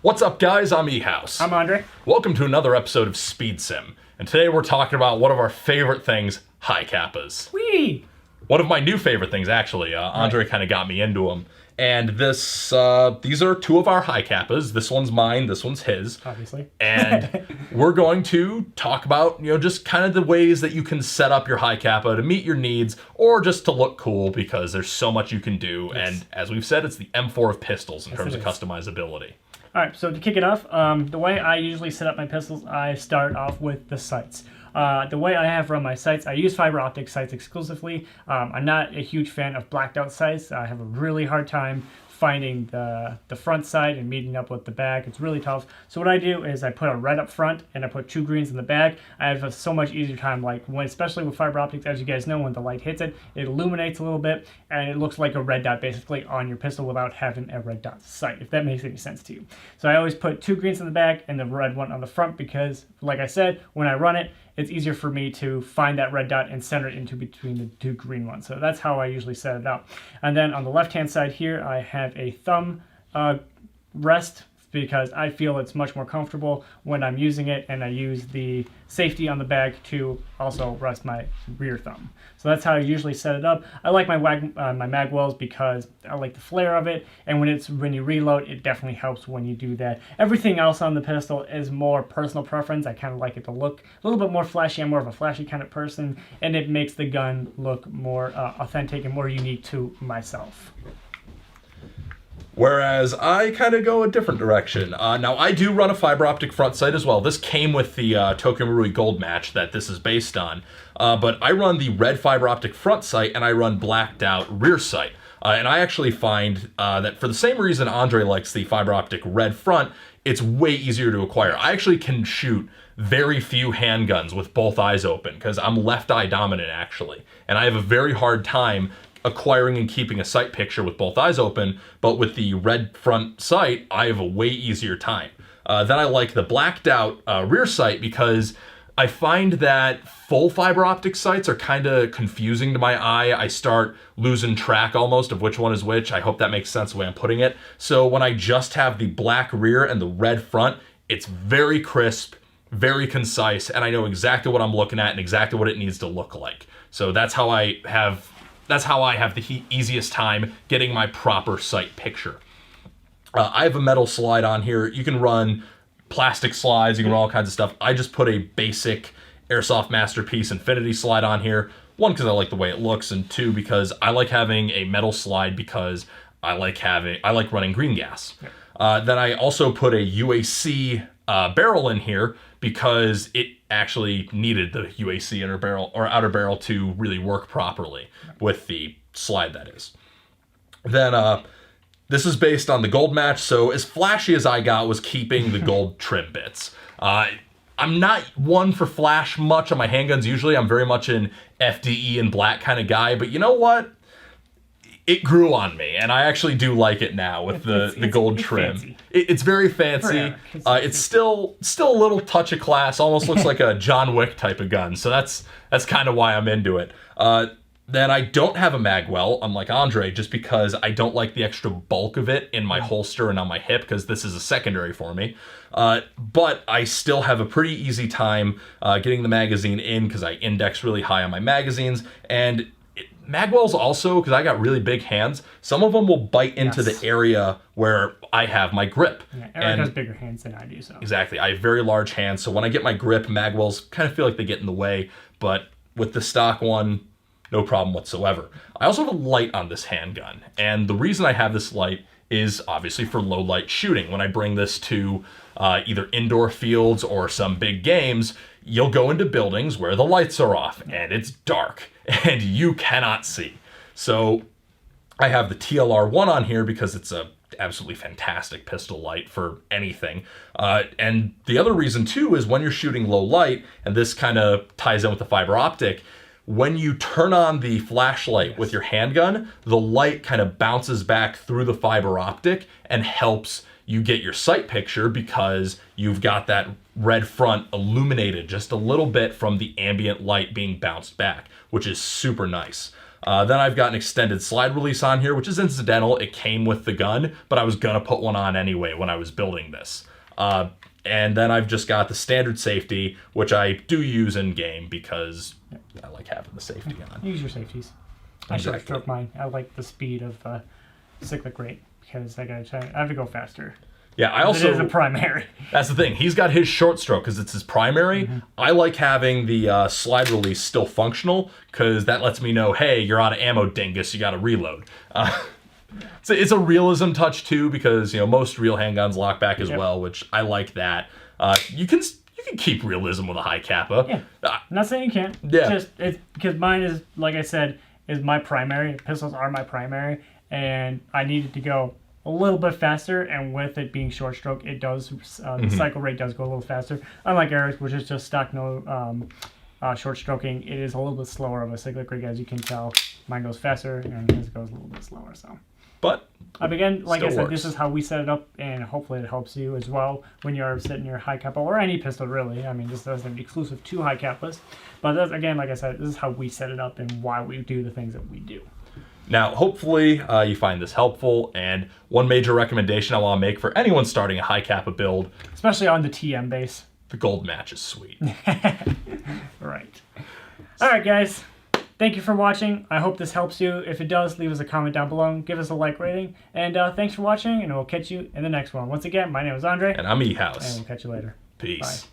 What's up, guys? I'm eHouse. I'm Andre. Welcome to another episode of SpeedSim. And today we're talking about one of our favorite things, Hi Capas. Whee! One of my new favorite things, actually. Andre kind of got me into them. And these are two of our Hi Capas. This one's mine, this one's his. Obviously. And we're going to talk about, just kind of the ways that you can set up your Hi Capa to meet your needs or just to look cool, because there's so much you can do. Yes. And as we've said, it's the M4 of pistols in terms of customizability. All right, so to kick it off, the way I usually set up my pistols, I start off with the sights. The way I have run my sights, I use fiber optic sights exclusively. I'm not a huge fan of blacked out sights. I have a really hard time finding the front sight and meeting up with the back. It's really tough. So what I do is I put a red up front and I put two greens in the back. I have a so much easier time, especially with fiber optics, as you guys know, when the light hits it, it illuminates a little bit and it looks like a red dot basically on your pistol without having a red dot sight, if that makes any sense to you. So I always put two greens in the back and the red one on the front because, like I said, when I run it, it's easier for me to find that red dot and center it into between the two green ones. So that's how I usually set it up. And then on the left-hand side here, I have a thumb rest because I feel it's much more comfortable when I'm using it, and I use the safety on the back to also rest my rear thumb. So that's how I usually set it up. I like my mag wells because I like the flare of it, and when you reload, it definitely helps when you do that. Everything else on the pistol is more personal preference. I kind of like it to look a little bit more flashy. I'm more of a flashy kind of person, and it makes the gun look more authentic and more unique to myself. Whereas I kind of go a different direction. Now, I do run a fiber optic front sight as well. This came with the Tokyo Marui Gold match that this is based on. But I run the red fiber optic front sight, and I run blacked out rear sight. And I actually find that for the same reason Andre likes the fiber optic red front, it's way easier to acquire. I actually can shoot very few handguns with both eyes open because I'm left eye dominant, actually. And I have a very hard time acquiring and keeping a sight picture with both eyes open, but with the red front sight, I have a way easier time. Then I like the blacked out rear sight because I find that full fiber optic sights are kind of confusing to my eye. I start losing track almost of which one is which. I hope that makes sense the way I'm putting it. So when I just have the black rear and the red front, it's very crisp, very concise, and I know exactly what I'm looking at and exactly what it needs to look like. So that's how I have the easiest time getting my proper sight picture. I have a metal slide on here. You can run plastic slides, you can run all kinds of stuff. I just put a basic Airsoft Masterpiece Infinity slide on here. One, because I like the way it looks, and two, because I like having a metal slide because I like running green gas. Then I also put a UAC barrel in here because it actually needed the UAC inner barrel or outer barrel to really work properly with the slide, that is. Then this is based on the gold match, so as flashy as I got was keeping the gold trim bits. I'm not one for flash much on my handguns usually. I'm very much an FDE and black kind of guy, but you know what? It grew on me, and I actually do like it now with the gold trim. It's very fancy. It's still a little touch of class. Almost looks like a John Wick type of gun. So that's kind of why I'm into it. Then I don't have a magwell, unlike Andre, just because I don't like the extra bulk of it in my holster and on my hip, because this is a secondary for me. But I still have a pretty easy time getting the magazine in because I index really high on my magazines, and magwells also, because I got really big hands, some of them will bite into the area where I have my grip. Yeah, Eric has bigger hands than I do, so. Exactly. I have very large hands, so when I get my grip, magwells kind of feel like they get in the way, but with the stock one, no problem whatsoever. I also have a light on this handgun, and the reason I have this light is obviously for low light shooting. When I bring this to either indoor fields or some big games, you'll go into buildings where the lights are off and it's dark and you cannot see. So I have the TLR1 on here because it's a absolutely fantastic pistol light for anything. And the other reason too is when you're shooting low light, and this kind of ties in with the fiber optic, when you turn on the flashlight with your handgun, the light kind of bounces back through the fiber optic and helps you get your sight picture because you've got that red front illuminated just a little bit from the ambient light being bounced back, which is super nice. Then I've got an extended slide release on here, which is incidental. It came with the gun, but I was going to put one on anyway when I was building this. And then I've just got the standard safety, which I do use in game because I like having the safety on. Use your safeties. I short stroke mine. I like the speed of the cyclic rate because I have to go faster. Yeah, I also... It is a primary. That's the thing. He's got his short stroke because it's his primary. I like having the slide release still functional because that lets me know, hey, you're out of ammo, dingus. You got to reload. So it's a realism touch too because most real handguns lock back as well, which I like that. You can keep realism with a Hi Capa. Yeah, I'm not saying you can't. Yeah, it's because mine is, like I said, is my primary. Pistols are my primary, and I needed to go a little bit faster, and with it being short stroke, it does the cycle rate does go a little faster. Unlike Eric's, which is just stock no short stroking, it is a little bit slower of a cyclic rate, as you can tell. Mine goes faster, and his goes a little bit slower. So, but again, like I said, works. this is how we set it up, and hopefully it helps you as well when you're setting your Hi Capa or any pistol really. I mean, this doesn't be exclusive to Hi Capas, but that's, again, like I said, this is how we set it up and why we do the things that we do. Now, hopefully you find this helpful, and one major recommendation I want to make for anyone starting a Hi Capa build, especially on the TM base, the gold match is sweet. Right. All right, guys. Thank you for watching. I hope this helps you. If it does, leave us a comment down below. Give us a like rating. And thanks for watching, and we'll catch you in the next one. Once again, my name is Andre. And I'm E-House. And we'll catch you later. Peace. Bye.